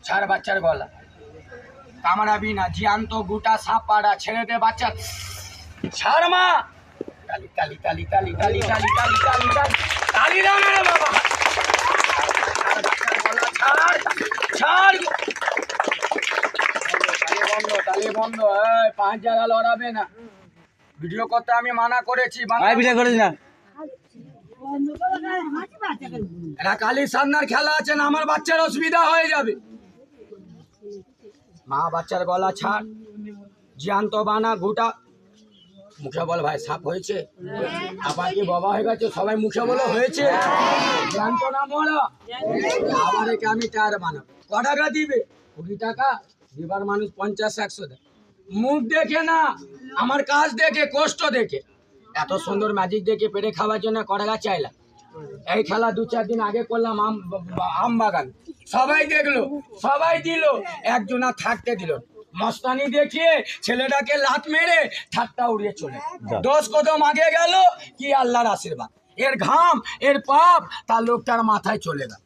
ছাড় বাচ্চার গলা, কামড়াবি না, জ্যান্ত গোটা সাপ পাড়া, ছেড়ে দে বাচ্চা, ছাড় মা। তালি তালি তালি তালি তালি তালি তালি তালি তালি তালি দাও না রে বাবা, ছাড় ছাড়, তালি বন্ধ, 5 জায়গা লড়াবে না, ভিডিও করতে আমি মানা করেছি। ভিডিও করিস না, এটা কালী সামনার খেলা আছে না, আমার বাচ্চার অসুবিধা হয়ে যাবে। মা বাচ্চার গলা ছাড়, জ্যান্ত বানা গোটা, মুখে বল ভাই সাপ হয়েছে, আবার কি বাবা হয়ে গেছে, সবাই মুখে বলো হয়েছে, জ্যান্ত না মরা। আবার একে আমি টায়ার বানাবো, ক টাকা দিবে? 20 টাকা দিবার মানুষ 50-100 দেয়, মুখ দেখে না, আমার কাজ দেখে, কষ্ট দেখে, এত সুন্দর ম্যাজিক দেখে পেরে খাওয়ার জন্য ক টাকা চাইলাম। এই খেলা 2-4 দিন আগে করলাম আম বাগান, সবাই দেখলো, সবাই দিল, একজনা থাকতে দিল, মস্তানি দেখিয়ে ছেলেটাকে লাত মেরে ঠাট্টা উড়িয়ে চলে 10 কদম আগে গেল, কি আল্লাহর আশীর্বাদ, এর ঘাম এর পাপ তার লোকটার মাথায় চলে গেল।